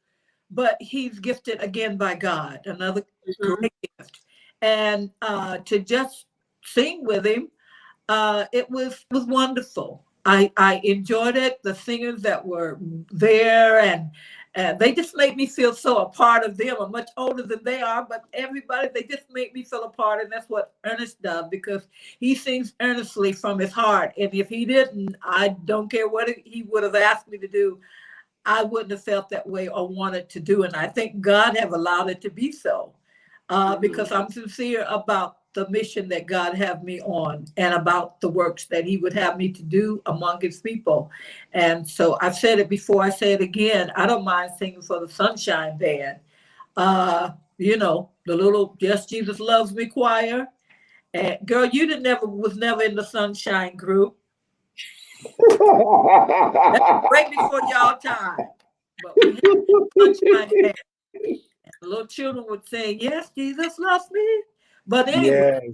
But he's gifted again by God, another great gift. And to just sing with him, it was wonderful. I enjoyed it. The singers that were there, and they just made me feel so a part of them. I'm much older than they are, but everybody, they just made me feel a part. And that's what Ernest does, because he sings earnestly from his heart. And if he didn't, I don't care what he would have asked me to do, I wouldn't have felt that way or wanted to do. And I think God have allowed it to be so, because I'm sincere about the mission that God have me on, and about the works that he would have me to do among his people. And so I've said it before, I say it again, I don't mind singing for the Sunshine Band. The little Yes, Jesus Loves Me choir. And girl, you was never in the Sunshine group. That's right before y'all time. But we had the Sunshine Band. And the little children would say, yes, Jesus loves me. But anyway,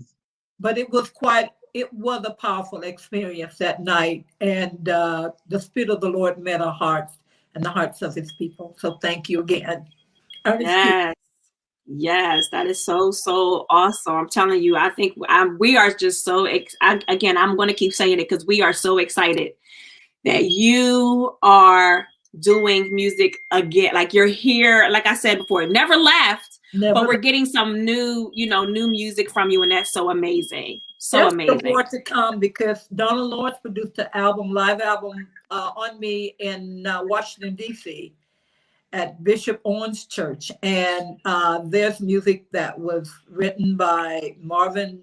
but it was a powerful experience that night. And the Spirit of the Lord met our hearts and the hearts of his people. So thank you again. Yes. Yes, that is so, so awesome. I'm telling you, I think we are just so, again, I'm going to keep saying it because we are so excited that you are doing music again. Like you're here, like I said before, never left, but we're getting some new, new music from you. And that's so amazing. So amazing. There's more to come because Donna Lawrence produced an live album on me in Washington, D.C. at Bishop Owen's church. And there's music that was written by Marvin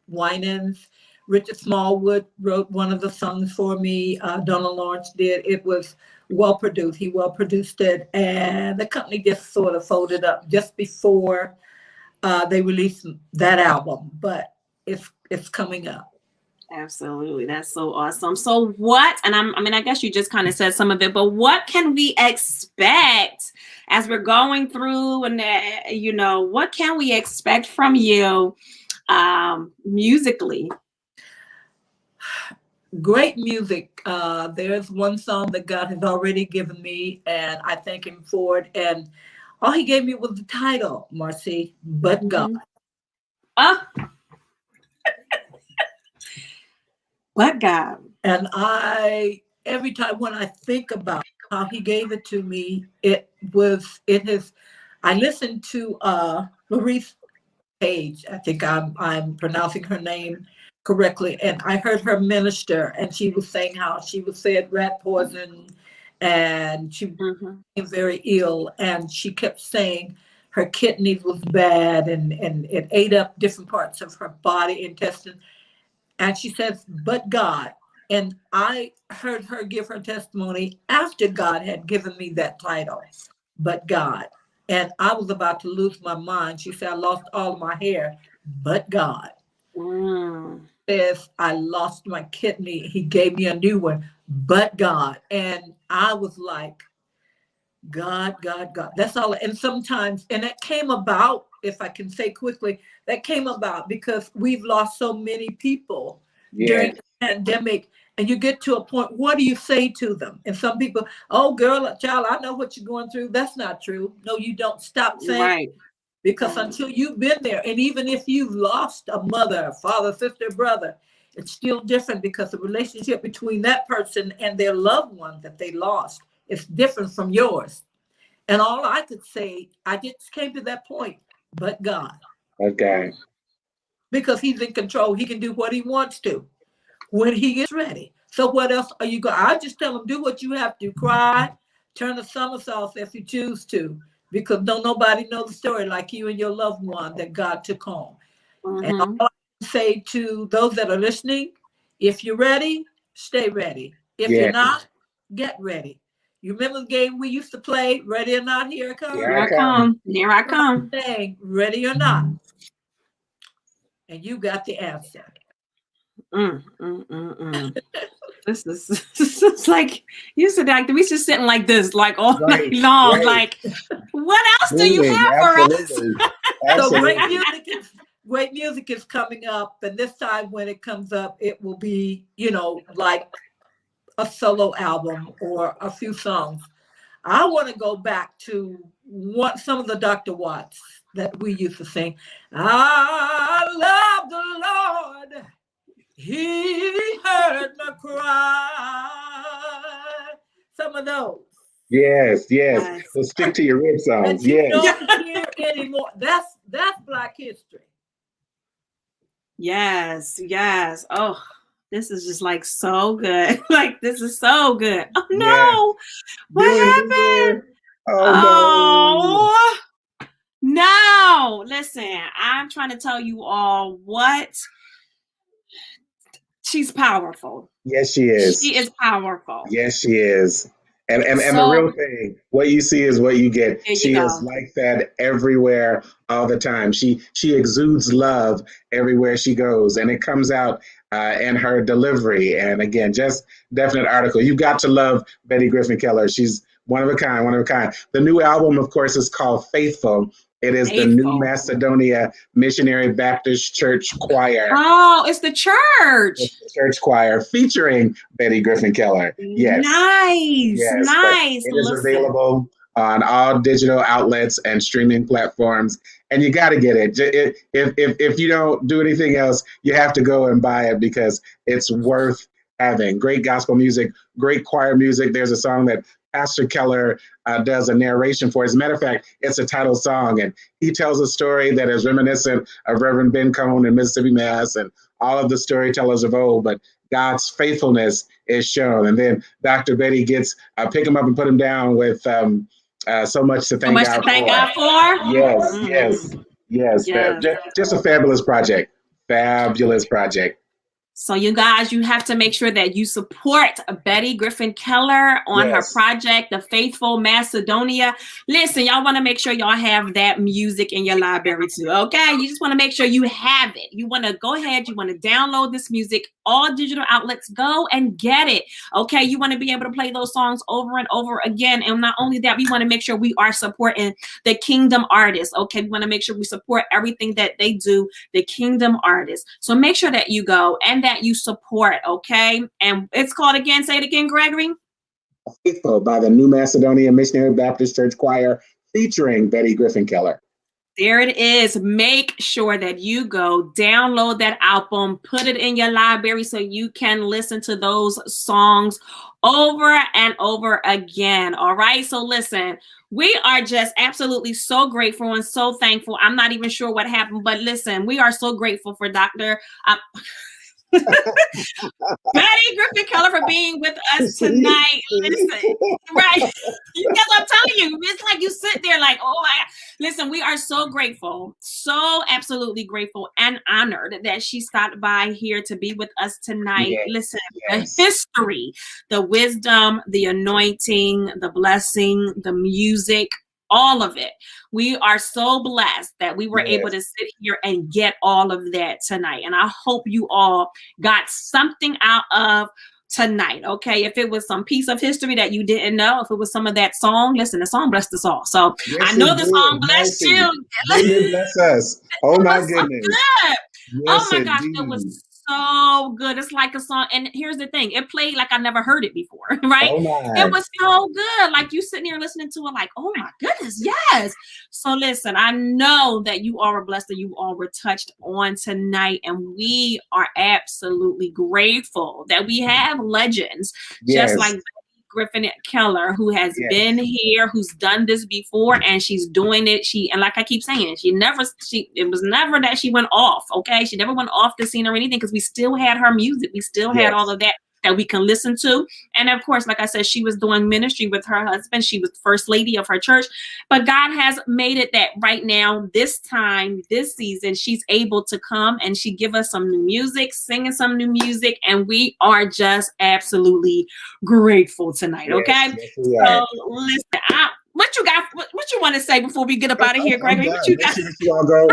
Winans. Richard Smallwood wrote one of the songs for me. Donna Lawrence did. It was well produced. He well produced it. And the company just sort of folded up just before they released that album. But it's coming up. Absolutely. That's so awesome. So what, and I guess you just kind of said some of it, but what can we expect as we're going through and, what can we expect from you musically? Great music. There's one song that God has already given me, and I thank him for it. And all he gave me was the title, Marcy, But God. But God. And every time when I think about how he gave it to me, I listened to Maurice Page. I think I'm pronouncing her name correctly. And I heard her minister, and she was saying how she was fed rat poison and she became very ill. And she kept saying her kidneys was bad and it ate up different parts of her body, intestine. And she says, but God. And I heard her give her testimony after God had given me that title, but God. And I was about to lose my mind. She said, I lost all of my hair, but God. Says, I lost my kidney. He gave me a new one, but God. And I was like, God, God, God. That's all. And sometimes, and that came about, if I can say quickly, that came about because we've lost so many people during the pandemic. And you get to a point, what do you say to them? And some people, oh, girl, child, I know what you're going through. That's not true. No, you don't. Stop saying. Right. Because until you've been there, and even if you've lost a mother, father, sister, brother, it's still different because the relationship between that person and their loved one that they lost is different from yours. And all I could say, I just came to that point, but God. Okay. Because he's in control. He can do what he wants to when he gets ready. So what else are you going? I just tell him, do what you have to. Cry, turn the somersaults if you choose to. Because don't nobody know the story like you and your loved one that God took home. And all I can say to those that are listening, if you're ready, stay ready. If you're not, get ready. You remember the game we used to play, Ready or Not, Here I Come? Here I come. Here I come. Saying, ready or not. And you got the answer. This is like, you said, like, we just sitting like this, like all night long. Like, what else do you have for us? So great music is coming up. And this time when it comes up, it will be, like a solo album or a few songs. I want to go back to some of the Dr. Watts that we used to sing. I love the Lord. He heard my cry. Some of those. Yes. So stick to your rib songs. You don't hear anymore. That's Black history. Yes. Oh, this is just like so good. Like, this is so good. Oh no. What happened? Oh no. Listen, I'm trying to tell you all what. She's powerful. Yes, she is. She is powerful. Yes, she is. And the real thing, what you see is what you get. She is like that everywhere, all the time. She exudes love everywhere she goes, and it comes out in her delivery. And again, just definite article. You've got to love Betty Griffin-Keller. She's one of a kind. The new album, of course, is called Faithful. It is the New Macedonia Missionary Baptist Church Choir. Oh, it's the church. It's the church choir featuring Betty Griffin-Keller. Yes. Nice. Yes, nice. it is available on all digital outlets and streaming platforms, and you got to get it. If you don't do anything else, you have to go and buy it because it's worth having. Great gospel music, great choir music. There's a song that Pastor Keller does a narration for. As a matter of fact, it's a title song, and he tells a story that is reminiscent of Reverend Ben Cone and Mississippi Mass and all of the storytellers of old, but God's faithfulness is shown. And then Dr. Betty gets, pick him up and put him down with so much to thank God for. Yes. Just a fabulous project. Fabulous project. So you guys, you have to make sure that you support Betty Griffin-Keller on her project, The Faithful Macedonia. Listen, y'all want to make sure y'all have that music in your library too, okay? You just want to make sure you have it. You want to go ahead, you want to download this music, all digital outlets, go and get it, okay? You want to be able to play those songs over and over again. And not only that, we want to make sure we are supporting the kingdom artists, okay? We want to make sure we support everything that they do, the kingdom artists. So make sure that you go and that you support, okay? And it's called again, say it again, Gregory. Faithful by the New Macedonia Missionary Baptist Church Choir featuring Betty Griffin-Keller. There it is. Make sure that you go download that album, put it in your library so you can listen to those songs over and over again. All right. So listen, we are just absolutely so grateful and so thankful. I'm not even sure what happened, but listen, we are so grateful for Dr. Betty Griffin-Keller for being with us tonight. Listen, right? Because I'm telling you, it's like you sit there like, oh my God. Listen, we are so grateful, so absolutely grateful and honored that she stopped by here to be with us tonight. Listen, the history, the wisdom, the anointing, the blessing, the music, all of it. We are so blessed that we were able to sit here and get all of that tonight. And I hope you all got something out of tonight, okay? If it was some piece of history that you didn't know, if it was some of that song, listen, the song blessed us all. So I know the song blessed you. It bless us. Oh my goodness. So oh my gosh, it was so good. It's like a song. And here's the thing, it played like I never heard it before, right? It was so good. Like you sitting here listening to it like, oh my goodness, yes. So listen, I know that you all were blessed, that you all were touched on tonight. And we are absolutely grateful that we have legends just like Griffin-Keller, who has been here, who's done this before, and she's doing it. And like I keep saying, it was never that she went off, okay? She never went off the scene or anything, because we still had her music. We still had all of that we can listen to. And of course, like I said, she was doing ministry with her husband. She was first lady of her church. But God has made it that right now, this time, this season, she's able to come and she give us some new music, singing some new music. And we are just absolutely grateful tonight. Okay. So listen, what you got? What you want to say before we get up out of here, Gregory? What you got? You all go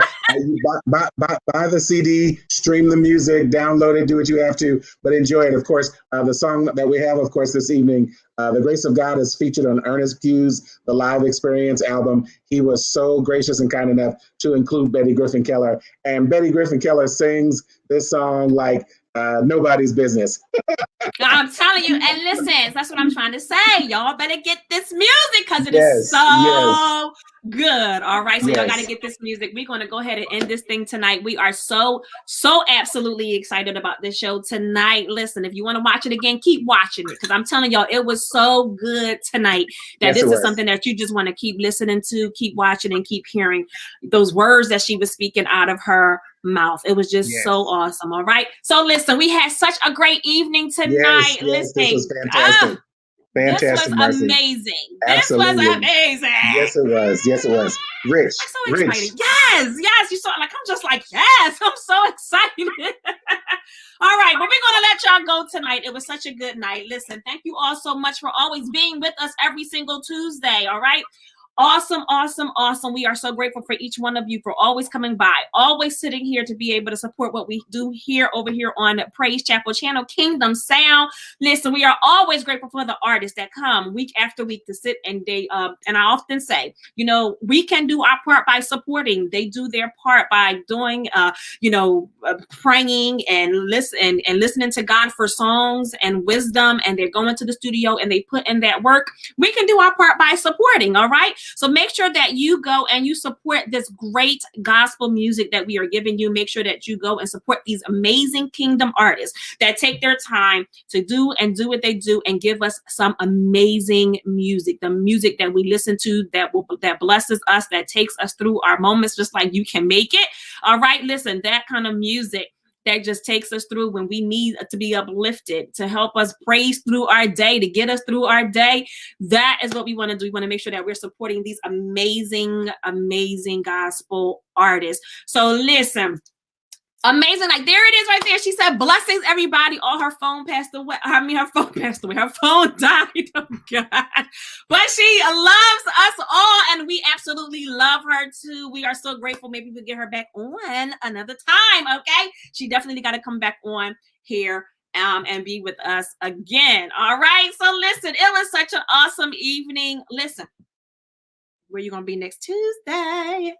buy the CD, stream the music, download it, do what you have to, but enjoy it. Of course, the song that we have, of course, this evening, "The Grace of God," is featured on Ernest Pugh's The Live Experience album. He was so gracious and kind enough to include Betty Griffin-Keller, and Betty Griffin-Keller sings this song like nobody's business. I'm telling you, and listen, that's what I'm trying to say. Y'all better get this music because it is so good. All right, so y'all got to get this music. We're going to go ahead and end this thing tonight. We are so absolutely excited about this show tonight. Listen, if you want to watch it again, keep watching it, because I'm telling y'all, it was so good tonight that this is something that you just want to keep listening to, keep watching, and keep hearing those words that she was speaking out of her mouth. It was just so awesome. All right. So listen, we had such a great evening tonight. This was fantastic. Fantastic. This was amazing. Absolutely. This was amazing. Yes, it was. Yes, it was. Rich. I'm so excited. Yes. You saw it. Like, I'm just like, yes, I'm so excited. All right. Well, we're going to let y'all go tonight. It was such a good night. Listen, thank you all so much for always being with us every single Tuesday. All right. Awesome, awesome, awesome. We are so grateful for each one of you for always coming by, always sitting here to be able to support what we do here over here on Praise Chapel channel, Kingdom Sound. Listen, we are always grateful for the artists that come week after week to sit and and I often say, we can do our part by supporting. They do their part by doing, praying and listening to God for songs and wisdom, and they're going to the studio and they put in that work. We can do our part by supporting. All right. So make sure that you go and you support this great gospel music that we are giving you. Make sure that you go and support these amazing kingdom artists that take their time to do what they do and give us some amazing music. The music that we listen to that blesses us, that takes us through our moments, just like You Can Make It. All right. Listen, that kind of music that just takes us through when we need to be uplifted, to help us praise through our day, to get us through our day. That is what we want to do. We want to make sure that we're supporting these amazing, amazing gospel artists. So listen, amazing. Like, there it is right there. She said, blessings, everybody. Oh, her phone passed away. Her phone passed away. Her phone died. Oh, God. But she loves us all, and we absolutely love her, too. We are so grateful. Maybe we'll get her back on another time, okay? She definitely got to come back on here and be with us again. All right? So, listen, it was such an awesome evening. Listen, where you going to be next Tuesday?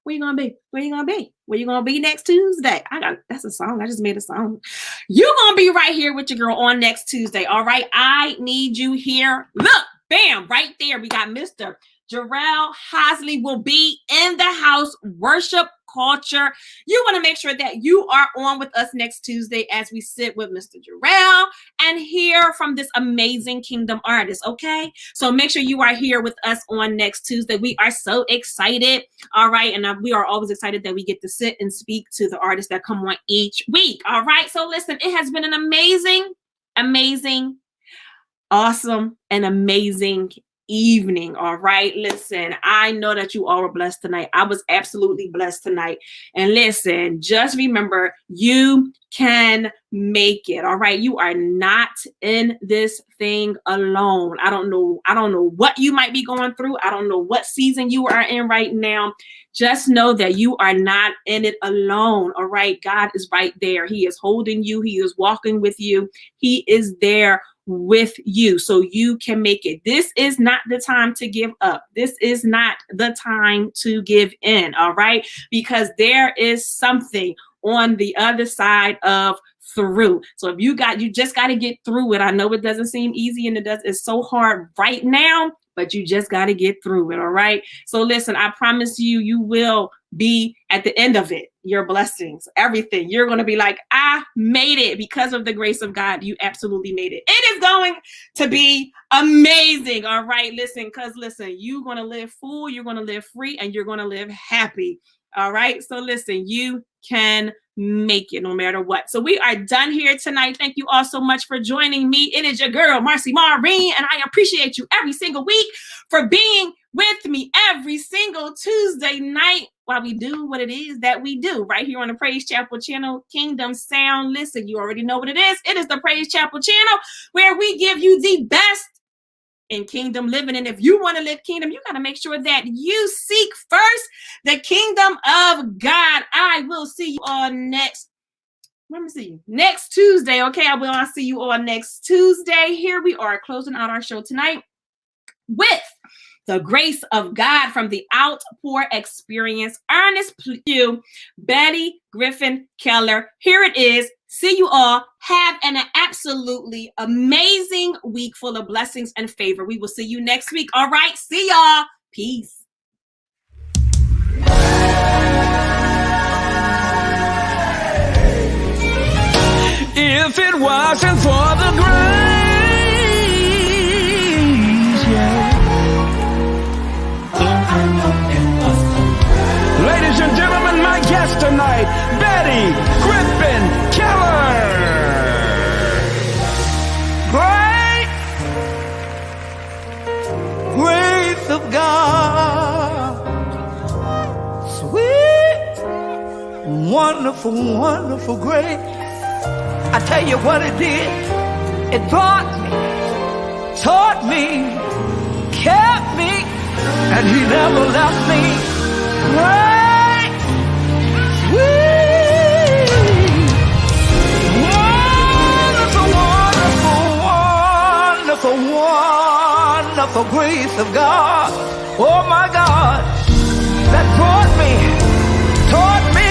Where you gonna be? Where you gonna be? Where you gonna be next Tuesday? That's a song. I just made a song. You gonna be right here with your girl on next Tuesday. All right. I need you here. Look, bam, right there. We got Mr. Jarrell Hosley will be in the house. Worship culture. You want to make sure that you are on with us next Tuesday as we sit with Mr. Jarrell and hear from this amazing kingdom artist. Okay. So make sure you are here with us on next Tuesday. We are so excited. All right. And we are always excited that we get to sit and speak to the artists that come on each week. All right. So listen, it has been an amazing, awesome, and amazing evening. All right. Listen, I know that you all were blessed tonight. I was absolutely blessed tonight. And listen, just remember, you can make it. All right. You are not in this thing alone. I don't know what you might be going through. I don't know what season you are in right now. Just know that you are not in it alone. All right. God is right there. He is holding you. He is walking with you. He is there with you, so you can make it. This is not the time to give up. This is not the time to give in. All right. Because there is something on the other side of through. So if you just got to get through it. I know it doesn't seem easy, and it's so hard right now, but you just got to get through it. All right. So listen, I promise you, you will be at the end of it. Your blessings, everything. You're going to be like, I made it because of the grace of God. You absolutely made it. It is going to be amazing. All right. Listen, you're going to live full, you're going to live free, and you're going to live happy. All right. So listen, you can make it no matter what. So we are done here tonight. Thank you all so much for joining me. It is your girl, Marcy Maureen, and I appreciate you every single week for being with me every single Tuesday night while we do what it is that we do right here on the Praise Chapel channel, Kingdom Sound. Listen, you already know what it is. It is the Praise Chapel channel where we give you the best in kingdom living. And if you want to live kingdom, you got to make sure that you seek first the kingdom of God. I will see you all next Tuesday. Okay, I'll see you all next Tuesday. Here we are closing out our show tonight with the grace of God from the Outpour Experience. Ernest Pugh, Betty Griffin-Keller. Here it is. See you all. Have an absolutely amazing week full of blessings and favor. We will see you next week. All right. See y'all. Peace. If it wasn't for the grace, yeah. Ladies and gentlemen, my guest tonight, Betty Griffin-Keller. Grace of God, sweet, wonderful, wonderful grace. I tell you what it did. It brought me, taught me, kept me, and he never left me. Great, sweet, wonderful, wonderful, wonderful, wonderful grace of God. Oh my God, that brought me, taught me,